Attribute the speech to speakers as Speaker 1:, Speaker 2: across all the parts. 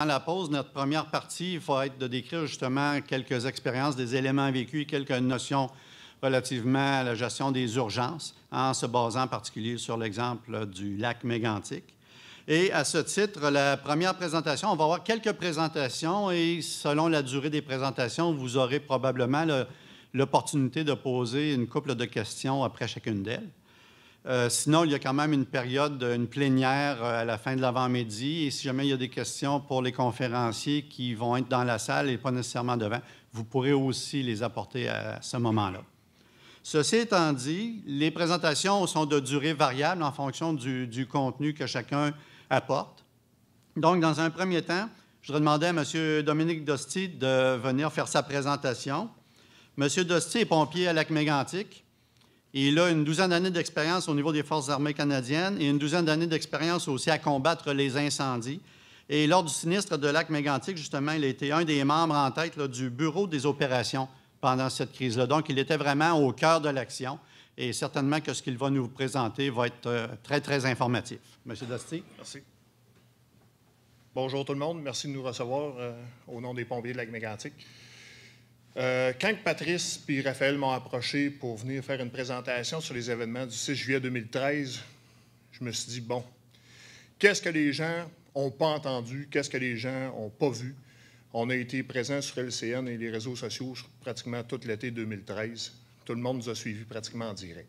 Speaker 1: Dans la pause, notre première partie, il va être de décrire justement quelques expériences, des éléments vécus, quelques notions relativement à la gestion des urgences, en se basant en particulier sur l'exemple du lac Mégantic. Et à ce titre, la première présentation, on va avoir quelques présentations et selon la durée des présentations, vous aurez probablement l'opportunité de poser une couple de questions après chacune d'elles. Sinon, il y a quand même une période, une plénière à la fin de l'avant-midi. Et si jamais il y a des questions pour les conférenciers qui vont être dans la salle et pas nécessairement devant, vous pourrez aussi les apporter à ce moment-là. Ceci étant dit, les présentations sont de durée variable en fonction du contenu que chacun apporte. Donc, dans un premier temps, je voudrais demander à M. Dominique Dosti de venir faire sa présentation. M. Dosti est pompier à Lac-Mégantic. Il a une douzaine d'années d'expérience au niveau des Forces armées canadiennes et une douzaine d'années d'expérience aussi à combattre les incendies. Et lors du sinistre de Lac-Mégantic, justement, il a été un des membres en tête du Bureau des opérations pendant cette crise-là. Donc, il était vraiment au cœur de l'action et certainement que ce qu'il va nous présenter va être très, très informatif. Monsieur Dosti.
Speaker 2: Merci. Bonjour tout le monde. Merci de nous recevoir au nom des pompiers de Lac-Mégantic. Quand Patrice et Raphaël m'ont approché pour venir faire une présentation sur les événements du 6 juillet 2013, je me suis dit, bon, qu'est-ce que les gens n'ont pas entendu, qu'est-ce que les gens n'ont pas vu? On a été présents sur LCN et les réseaux sociaux pratiquement tout l'été 2013. Tout le monde nous a suivis pratiquement en direct.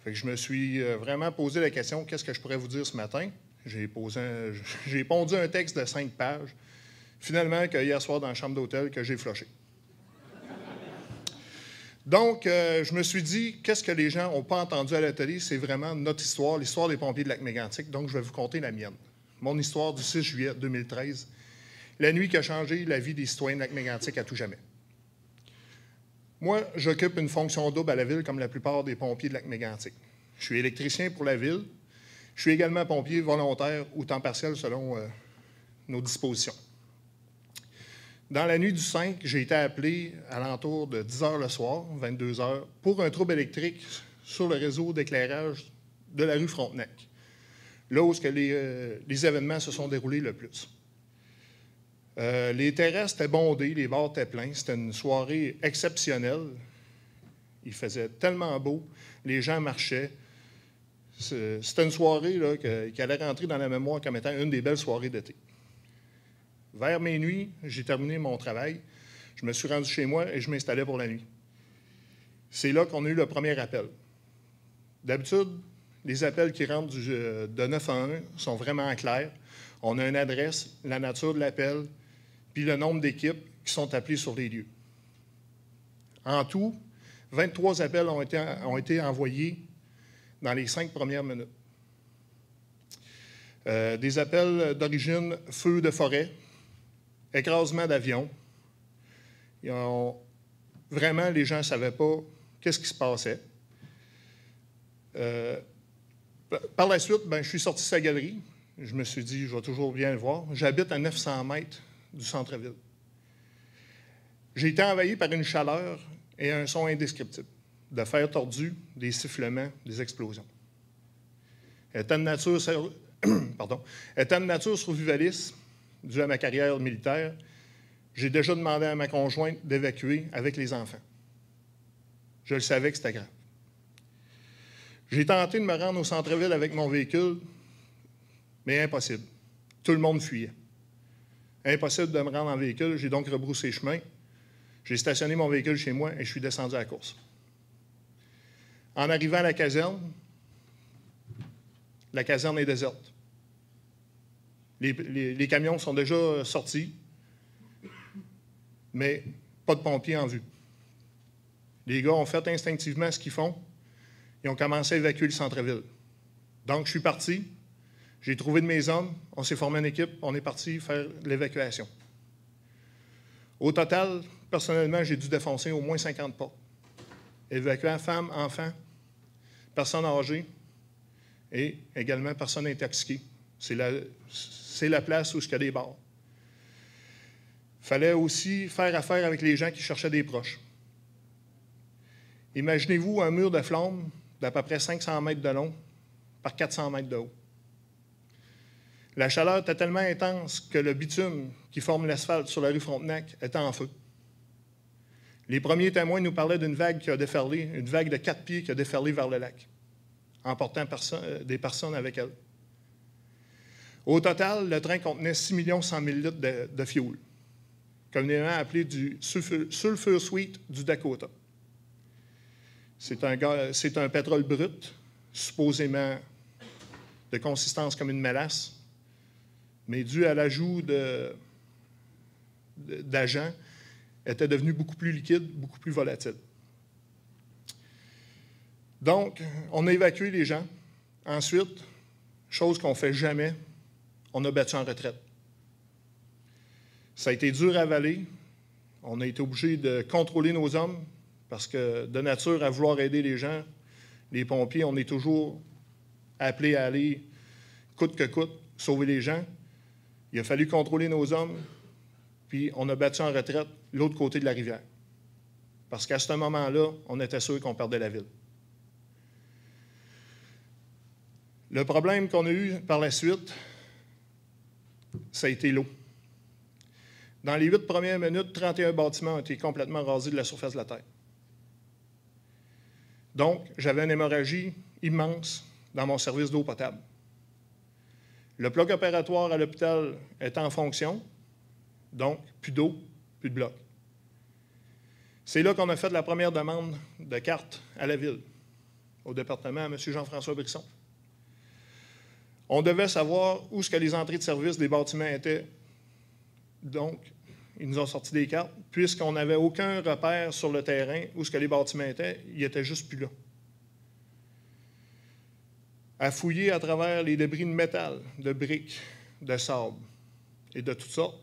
Speaker 2: Fait que je me suis vraiment posé la question, qu'est-ce que je pourrais vous dire ce matin? J'ai pondu un texte de 5 pages, finalement, que hier soir dans la chambre d'hôtel, que j'ai floché. Donc, je me suis dit, qu'est-ce que les gens n'ont pas entendu à la télé? C'est vraiment notre histoire, l'histoire des pompiers de Lac-Mégantic. Donc, je vais vous conter la mienne. Mon histoire du 6 juillet 2013, la nuit qui a changé la vie des citoyens de Lac-Mégantic à tout jamais. Moi, j'occupe une fonction double à la ville comme la plupart des pompiers de Lac-Mégantic. Je suis électricien pour la ville. Je suis également pompier volontaire ou temps partiel selon nos dispositions. Dans la nuit du 5, j'ai été appelé à l'entour de 10 h le soir, 22 h, pour un trouble électrique sur le réseau d'éclairage de la rue Frontenac, là où les événements se sont déroulés le plus. Les terrasses étaient bondées, les bars étaient pleins. C'était une soirée exceptionnelle. Il faisait tellement beau, les gens marchaient. C'était une soirée là, qui allait rentrer dans la mémoire comme étant une des belles soirées d'été. Vers minuit, j'ai terminé mon travail. Je me suis rendu chez moi et je m'installais pour la nuit. C'est là qu'on a eu le premier appel. D'habitude, les appels qui rentrent de 911 sont vraiment clairs. On a une adresse, la nature de l'appel, puis le nombre d'équipes qui sont appelées sur les lieux. En tout, 23 appels ont été envoyés dans les 5 premières minutes. Des appels d'origine feu de forêt, écrasement d'avion. Vraiment, les gens ne savaient pas qu'est-ce qui se passait. Par la suite, je suis sorti de sa galerie. Je me suis dit, je vais toujours bien le voir. J'habite à 900 mètres du centre-ville. J'ai été envahi par une chaleur et un son indescriptible, de fer tordu, des sifflements, des explosions. Étant de nature survivaliste, dû à ma carrière militaire, j'ai déjà demandé à ma conjointe d'évacuer avec les enfants. Je le savais que c'était grave. J'ai tenté de me rendre au centre-ville avec mon véhicule, mais impossible. Tout le monde fuyait. Impossible de me rendre en véhicule, j'ai donc rebroussé chemin. J'ai stationné mon véhicule chez moi et je suis descendu à la course. En arrivant à la caserne est déserte. Les camions sont déjà sortis, mais pas de pompiers en vue. Les gars ont fait instinctivement ce qu'ils font. Ils ont commencé à évacuer le centre-ville. Donc, je suis parti. J'ai trouvé de mes hommes. On s'est formé une équipe. On est parti faire l'évacuation. Au total, personnellement, j'ai dû défoncer au moins 50 portes. Évacuant femmes, enfants, personnes âgées et également personnes intoxiquées. C'est la place où il y a des bars. Il fallait aussi faire affaire avec les gens qui cherchaient des proches. Imaginez-vous un mur de flammes d'à peu près 500 mètres de long par 400 mètres de haut. La chaleur était tellement intense que le bitume qui forme l'asphalte sur la rue Frontenac était en feu. Les premiers témoins nous parlaient d'une vague qui a déferlé, une vague de 4 pieds qui a déferlé vers le lac, emportant des personnes avec elle. Au total, le train contenait 6 100 000 litres de fioul, communément appelé du sulfur sweet du Dakota. C'est un pétrole brut, supposément de consistance comme une mélasse, mais dû à l'ajout d'agents, était devenu beaucoup plus liquide, beaucoup plus volatile. Donc, on a évacué les gens. Ensuite, chose qu'on ne fait jamais, on a battu en retraite. Ça a été dur à avaler. On a été obligé de contrôler nos hommes parce que, de nature à vouloir aider les gens, les pompiers, on est toujours appelés à aller, coûte que coûte, sauver les gens. Il a fallu contrôler nos hommes, puis on a battu en retraite l'autre côté de la rivière. Parce qu'à ce moment-là, on était sûr qu'on perdait la ville. Le problème qu'on a eu par la suite, ça a été l'eau. Dans les 8 premières minutes, 31 bâtiments ont été complètement rasés de la surface de la terre. Donc, j'avais une hémorragie immense dans mon service d'eau potable. Le bloc opératoire à l'hôpital est en fonction, donc plus d'eau, plus de bloc. C'est là qu'on a fait la première demande de carte à la ville, au département, à M. Jean-François Brisson. On devait savoir où ce que les entrées de service des bâtiments étaient. Donc, ils nous ont sorti des cartes. Puisqu'on n'avait aucun repère sur le terrain où ce que les bâtiments étaient, ils n'étaient juste plus là. À fouiller à travers les débris de métal, de briques, de sable et de toutes sortes,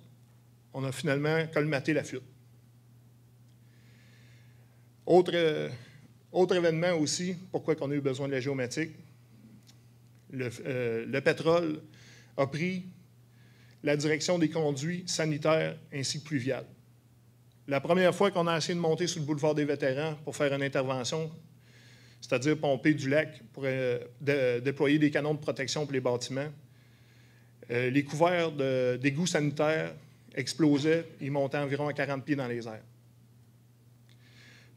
Speaker 2: on a finalement colmaté la fuite. Autre événement aussi, pourquoi on a eu besoin de la géomatique, le pétrole a pris la direction des conduits sanitaires ainsi que pluviales. La première fois qu'on a essayé de monter sur le boulevard des Vétérans pour faire une intervention, c'est-à-dire pomper du lac pour déployer des canons de protection pour les bâtiments, les couverts d'égouts sanitaires explosaient, ils montaient environ à 40 pieds dans les airs.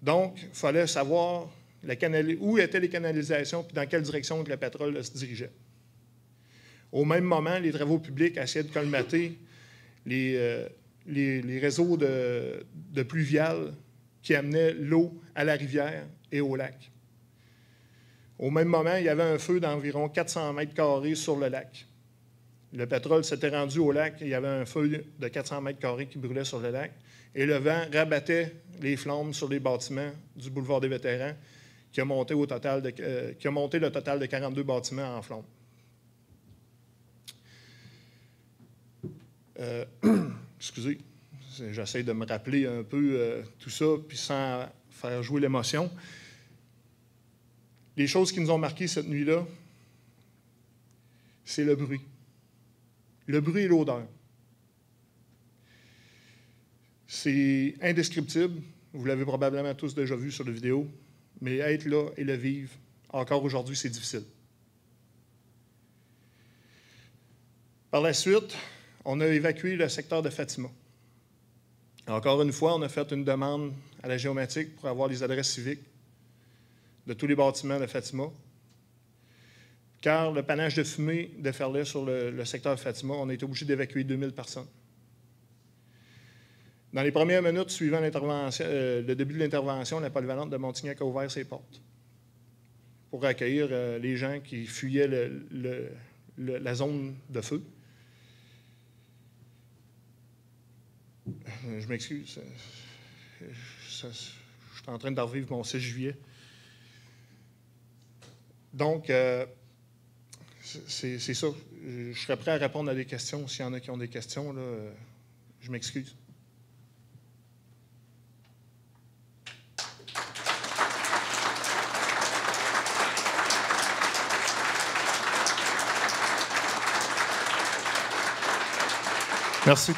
Speaker 2: Donc, il fallait savoir où étaient les canalisations et dans quelle direction le pétrole se dirigeait. Au même moment, les travaux publics essayaient de colmater les réseaux de pluviales qui amenaient l'eau à la rivière et au lac. Au même moment, il y avait un feu d'environ 400 mètres carrés sur le lac. Le pétrole s'était rendu au lac et il y avait un feu de 400 mètres carrés qui brûlait sur le lac. Et le vent rabattait les flammes sur les bâtiments du boulevard des Vétérans qui a monté le total de 42 bâtiments en flammes. Excusez, j'essaie de me rappeler un peu tout ça, puis sans faire jouer l'émotion. Les choses qui nous ont marqué cette nuit-là, c'est le bruit. Le bruit et l'odeur. C'est indescriptible. Vous l'avez probablement tous déjà vu sur la vidéo, mais être là et le vivre, encore aujourd'hui, c'est difficile. Par la suite, on a évacué le secteur de Fatima. Encore une fois, on a fait une demande à la géomatique pour avoir les adresses civiques de tous les bâtiments de Fatima. Car le panache de fumée déferlait sur le secteur de Fatima, on a été obligé d'évacuer 2000 personnes. Dans les premières minutes suivant le début de l'intervention, la polyvalente de Montignac a ouvert ses portes pour accueillir les gens qui fuyaient la zone de feu. Je m'excuse. Je suis en train de revivre mon 6 juillet. Donc, c'est ça. Je serais prêt à répondre à des questions. S'il y en a qui ont des questions, là, je m'excuse. Merci.